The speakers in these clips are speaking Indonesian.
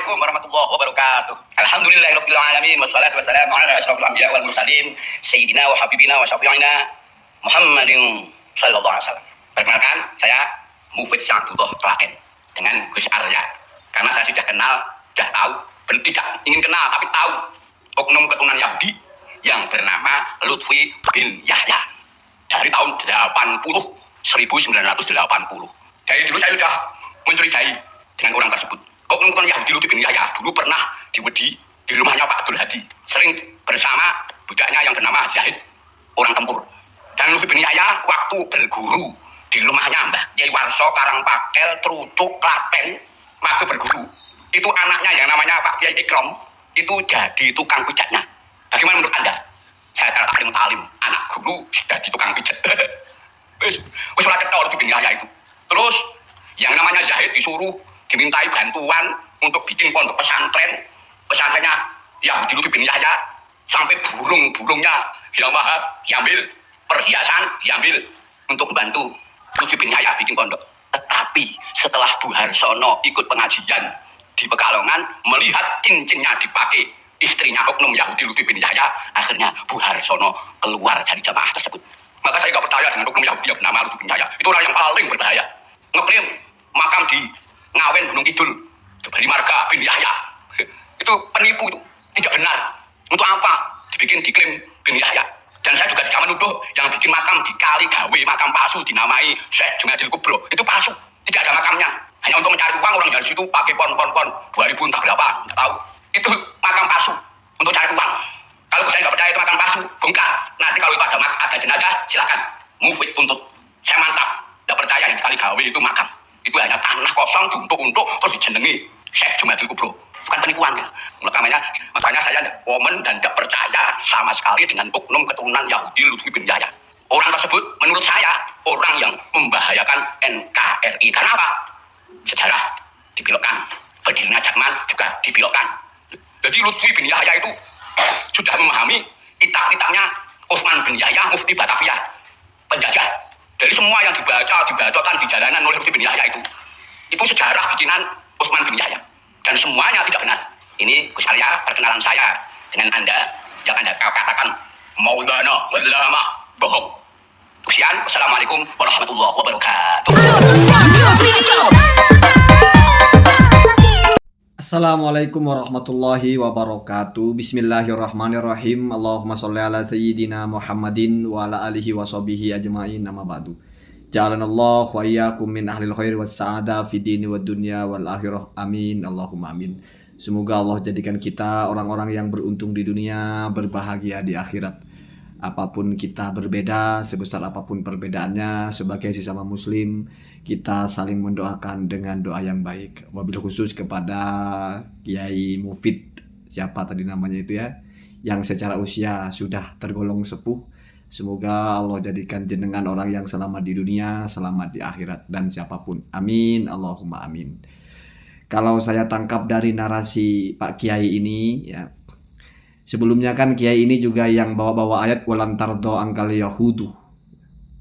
Assalamualaikum warahmatullahi wabarakatuh. Alhamdulillahirabbil alamin wassalatu wassalamu ala asyrofil anbiya'i wal mursalin sayyidina wa habibina wa syafi'ina Muhammadin sallallahu alaihi wasallam. Perkenalkan, saya Mufid Syahidullah Klaten dengan Gus Arya. Karena saya sudah kenal, sudah tahu, tidak ingin kenal tapi tahu oknum keturunan Yahudi yang bernama Lutfi bin Yahya dari tahun 1980. Dari dulu saya sudah mencurigai dengan orang tersebut. Oknum keturunan Yahudi Lutfi bin Yahya dulu pernah diwedi di rumahnya Pak Abdul Hadi, sering bersama budaknya yang bernama Zahid, orang tempur. Dan Lutfi bin Yahya waktu berguru di rumahnya Mbah Kyai Warso Karangpakel Trucuk Klaten, waktu berguru itu anaknya yang namanya Pak Kyai Ikrom itu jadi tukang pijatnya. Bagaimana menurut Anda? Saya talim anak guru sudah di tukang pijat. wis ora ketok Lutfi bin Yahya itu. Terus yang namanya Zahid disuruh dimintai bantuan untuk bikin pondok pesantren. Pesantrennya Yahudi Lutfi bin Yahya, sampai burung-burungnya yang mahal diambil, perhiasan diambil untuk membantu Lutfi bin Yahya bikin pondok. Tetapi setelah Bu Harsono ikut pengajian di Pekalongan, melihat cincinnya dipakai istrinya oknum Yahudi Lutfi bin Yahya, akhirnya Bu Harsono keluar dari jamaah tersebut. Maka saya gak percaya dengan oknum Yahudi yang bernama Lutfi bin Yahya. Itu orang yang paling berbahaya. Ngeklaim makam di Ngawen Gunung Kidul dari Marga bin Yahya. Itu penipu, itu tidak benar. Untuk apa dibikin diklaim bin Yahya? Dan saya juga tidak menuduh yang bikin makam di Kali Gawe, makam palsu dinamai Syekh Jumadil Kubro, itu palsu, tidak ada makamnya. Hanya untuk mencari uang orang dari situ pakai pon 2000 entah berapa, nggak tahu. Itu makam palsu untuk cari uang. Kalau saya nggak percaya itu makam palsu, bongkar. Nanti kalau itu ada jenazah, silakan Mufid tuntut. Saya mantap, nggak percaya di Kali Gawe itu makam. Itu hanya tanah kosong diuntuk-untuk terus dijenengi Syekh Jumadil Kubro. Bukan penipuan ya. Makanya saya komen dan tidak percaya sama sekali dengan oknum keturunan Yahudi Lutfi bin Yahya. Orang tersebut menurut saya orang yang membahayakan NKRI. Karena apa? Sejarah dibelokkan, Fadil Jakman juga dibelokkan. Jadi Lutfi bin Yahya itu sudah memahami kitab-kitabnya Utsman bin Yahya, Mufti Batavia, penjajah. Dari semua yang dibacakan di jalanan oleh Lutfi bin Yahya itu sejarah bikinan Utsman bin Yahya. Dan semuanya tidak benar. Ini Gus Arya, perkenalan saya dengan Anda yang Anda katakan Maulana Ulama bohong. Sekian, wassalamualaikum warahmatullahi wabarakatuh. Assalamualaikum warahmatullahi wabarakatuh. Bismillahirrahmanirrahim. Allahumma sholli ala sayyidina Muhammadin wa ala alihi wa sahbihi ajma'in, amma ba'du. Ja'alanallahu wa iyyakum min ahlil khair was sa'ada fid dini wad dunya wal akhirah. Amin. Allahumma amin. Semoga Allah jadikan kita orang-orang yang beruntung di dunia, berbahagia di akhirat. Apapun kita berbeda, sebesar apapun perbedaannya, sebagai sesama muslim, kita saling mendoakan dengan doa yang baik. Wabil khusus kepada Kiai Mufid, siapa tadi namanya itu ya, yang secara usia sudah tergolong sepuh. Semoga Allah jadikan jenengan orang yang selamat di dunia, selamat di akhirat, dan siapapun. Amin, Allahumma amin. Kalau saya tangkap dari narasi Pak Kiai ini, ya, sebelumnya kan Kiai ini juga yang bawa-bawa ayat walan tardo angkal Yahudu.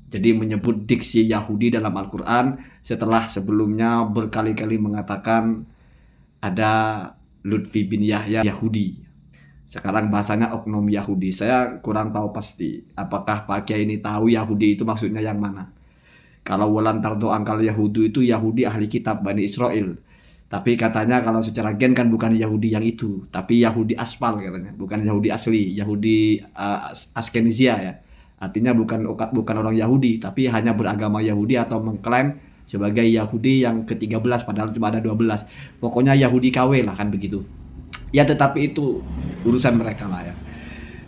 Jadi menyebut diksi Yahudi dalam Al-Quran setelah sebelumnya berkali-kali mengatakan ada Lutfi bin Yahya Yahudi. Sekarang bahasanya oknum Yahudi. Saya kurang tahu pasti apakah Pak Kiai ini tahu Yahudi itu maksudnya yang mana. Kalau walan tardo angkal Yahudu itu Yahudi ahli kitab Bani Israel. Tapi katanya kalau secara gen kan bukan Yahudi yang itu, tapi Yahudi aspal katanya, bukan Yahudi asli, Yahudi Askenizia ya. Artinya bukan orang Yahudi, tapi hanya beragama Yahudi atau mengklaim sebagai Yahudi yang ke-13 padahal cuma ada 12. Pokoknya Yahudi KW lah kan begitu. Ya tetapi itu urusan mereka lah ya.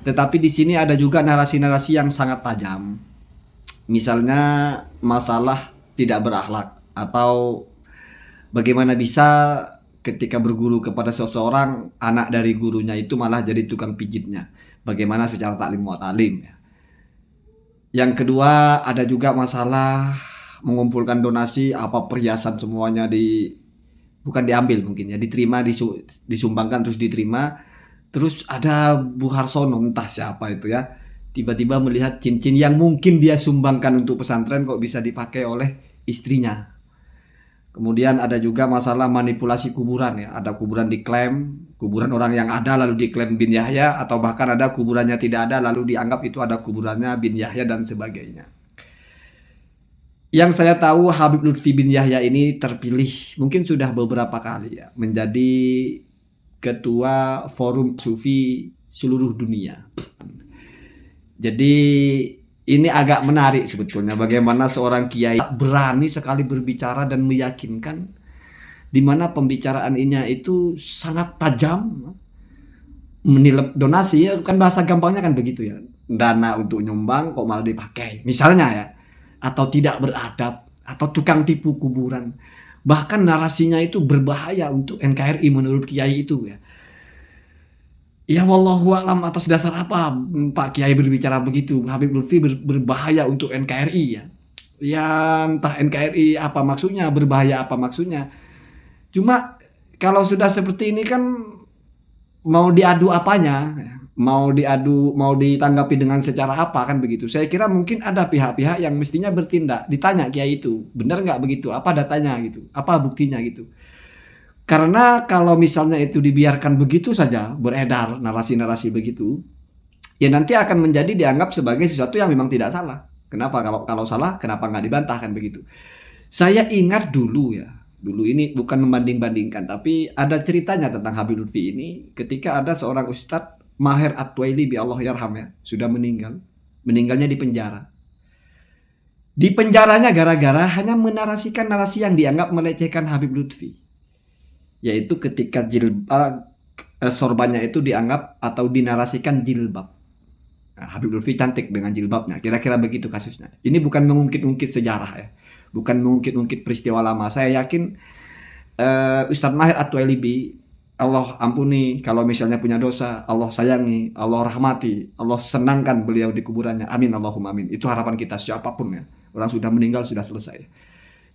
Tetapi di sini ada juga narasi-narasi yang sangat tajam. Misalnya masalah tidak berakhlak atau bagaimana bisa ketika berguru kepada seseorang, anak dari gurunya itu malah jadi tukang pijitnya. Bagaimana secara taklim wa ta'lim ya. Yang kedua ada juga masalah mengumpulkan donasi, apa perhiasan semuanya bukan diambil mungkin ya, diterima, disumbangkan terus diterima. Terus ada Bu Harsono, entah siapa itu ya, tiba-tiba melihat cincin yang mungkin dia sumbangkan untuk pesantren kok bisa dipakai oleh istrinya. Kemudian ada juga masalah manipulasi kuburan ya. Ada kuburan diklaim, kuburan orang yang ada lalu diklaim bin Yahya, atau bahkan ada kuburannya tidak ada lalu dianggap itu ada kuburannya bin Yahya dan sebagainya. Yang saya tahu Habib Lutfi bin Yahya ini terpilih mungkin sudah beberapa kali ya menjadi ketua forum sufi seluruh dunia. Jadi ini agak menarik sebetulnya bagaimana seorang kiai berani sekali berbicara dan meyakinkan, di mana pembicaraannya itu sangat tajam, menilep donasi ya, kan bahasa gampangnya kan begitu ya, dana untuk nyumbang kok malah dipakai misalnya ya, atau tidak beradab, atau tukang tipu kuburan. Bahkan narasinya itu berbahaya untuk NKRI menurut kiai itu ya. Ya wallahu alam atas dasar apa Pak Kiai berbicara begitu. Habib Lutfi berbahaya untuk NKRI ya. Ya entah NKRI apa maksudnya, berbahaya apa maksudnya. Cuma kalau sudah seperti ini kan mau diadu apanya? Mau ditanggapi dengan secara apa kan begitu. Saya kira mungkin ada pihak-pihak yang mestinya bertindak. Ditanya Kiai itu, benar nggak begitu? Apa datanya gitu? Apa buktinya gitu? Karena kalau misalnya itu dibiarkan begitu saja beredar narasi-narasi begitu, ya nanti akan menjadi dianggap sebagai sesuatu yang memang tidak salah. Kenapa? Kalau salah, kenapa nggak dibantah kan begitu? Saya ingat dulu ya, dulu ini bukan membanding-bandingkan, tapi ada ceritanya tentang Habib Lutfi ini ketika ada seorang ustadz Maher At-Twaili bi Allah yarham ya, sudah meninggalnya di penjara. Di penjaranya gara-gara hanya menarasikan narasi yang dianggap melecehkan Habib Lutfi. Yaitu ketika sorbannya itu dianggap atau dinarasikan jilbab. Nah, Habib Lutfi cantik dengan jilbabnya. Kira-kira begitu kasusnya. Ini bukan mengungkit-ungkit sejarah ya. Bukan mengungkit-ungkit peristiwa lama. Saya yakin Ustadz Maher At-Twailibi, Allah ampuni kalau misalnya punya dosa, Allah sayangi, Allah rahmati, Allah senangkan beliau di kuburannya. Amin Allahumma amin. Itu harapan kita siapapun ya. Orang sudah meninggal sudah selesai.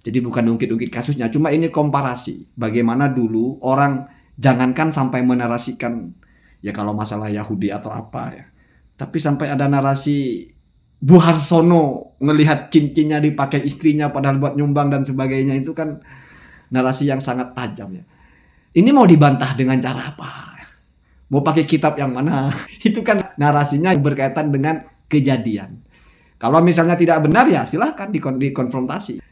Jadi bukan ungkit-ungkit kasusnya, cuma ini komparasi. Bagaimana dulu orang jangankan sampai menarasikan ya kalau masalah Yahudi atau apa ya. Tapi sampai ada narasi Bu Harsono melihat cincinnya dipakai istrinya padahal buat nyumbang dan sebagainya, itu kan narasi yang sangat tajam ya. Ini mau dibantah dengan cara apa? Mau pakai kitab yang mana? Itu kan narasinya berkaitan dengan kejadian. Kalau misalnya tidak benar ya silahkan dikonfrontasi.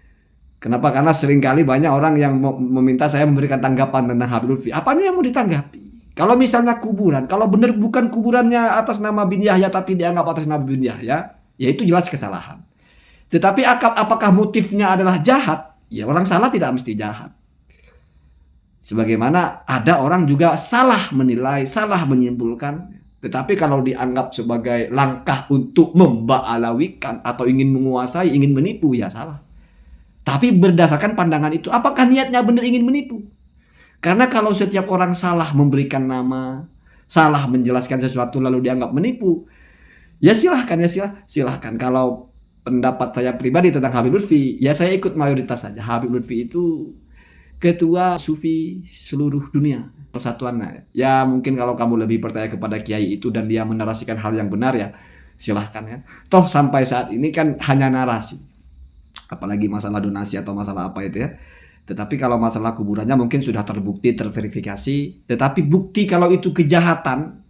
Kenapa? Karena seringkali banyak orang yang meminta saya memberikan tanggapan tentang Habib Lutfi. Apanya yang mau ditanggapi? Kalau misalnya kuburan, kalau benar bukan kuburannya atas nama bin Yahya tapi dianggap atas nama bin Yahya, ya itu jelas kesalahan. Tetapi apakah motifnya adalah jahat? Ya orang salah tidak mesti jahat. Sebagaimana ada orang juga salah menilai, salah menyimpulkan. Tetapi kalau dianggap sebagai langkah untuk memba'alawikan atau ingin menguasai, ingin menipu, ya salah. Tapi berdasarkan pandangan itu, apakah niatnya benar ingin menipu? Karena kalau setiap orang salah memberikan nama, salah menjelaskan sesuatu lalu dianggap menipu, ya silahkan silahkan. Kalau pendapat saya pribadi tentang Habib Lutfi, ya saya ikut mayoritas saja. Habib Lutfi itu ketua sufi seluruh dunia persatuannya. Ya mungkin kalau kamu lebih percaya kepada kiai itu dan dia menarasikan hal yang benar ya silahkan ya. Toh sampai saat ini kan hanya narasi. Apalagi masalah donasi atau masalah apa itu ya. Tetapi kalau masalah kuburannya mungkin sudah terbukti, terverifikasi. Tetapi bukti kalau itu kejahatan,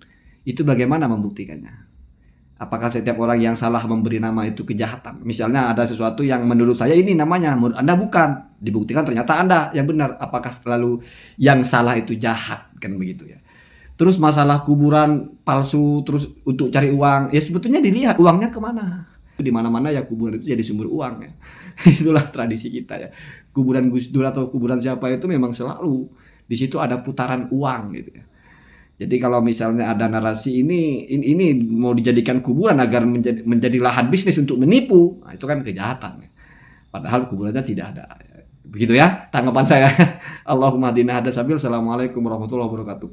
itu bagaimana membuktikannya? Apakah setiap orang yang salah memberi nama itu kejahatan? Misalnya ada sesuatu yang menurut saya ini namanya, menurut Anda bukan. Dibuktikan ternyata Anda yang benar. Apakah selalu yang salah itu jahat? Kan begitu ya. Terus masalah kuburan palsu, terus untuk cari uang. Ya sebetulnya dilihat uangnya kemana. Di mana-mana ya kuburan itu jadi sumber uang ya. Itulah tradisi kita ya. Kuburan Gus Dur atau kuburan siapa itu memang selalu di situ ada putaran uang gitu ya. Jadi kalau misalnya ada narasi ini mau dijadikan kuburan agar menjadi lahan bisnis untuk menipu, nah itu kan kejahatan. Padahal kuburannya tidak ada. Begitu ya tanggapan saya. Allahumma hadina hada sabil. Assalamualaikum warahmatullahi wabarakatuh.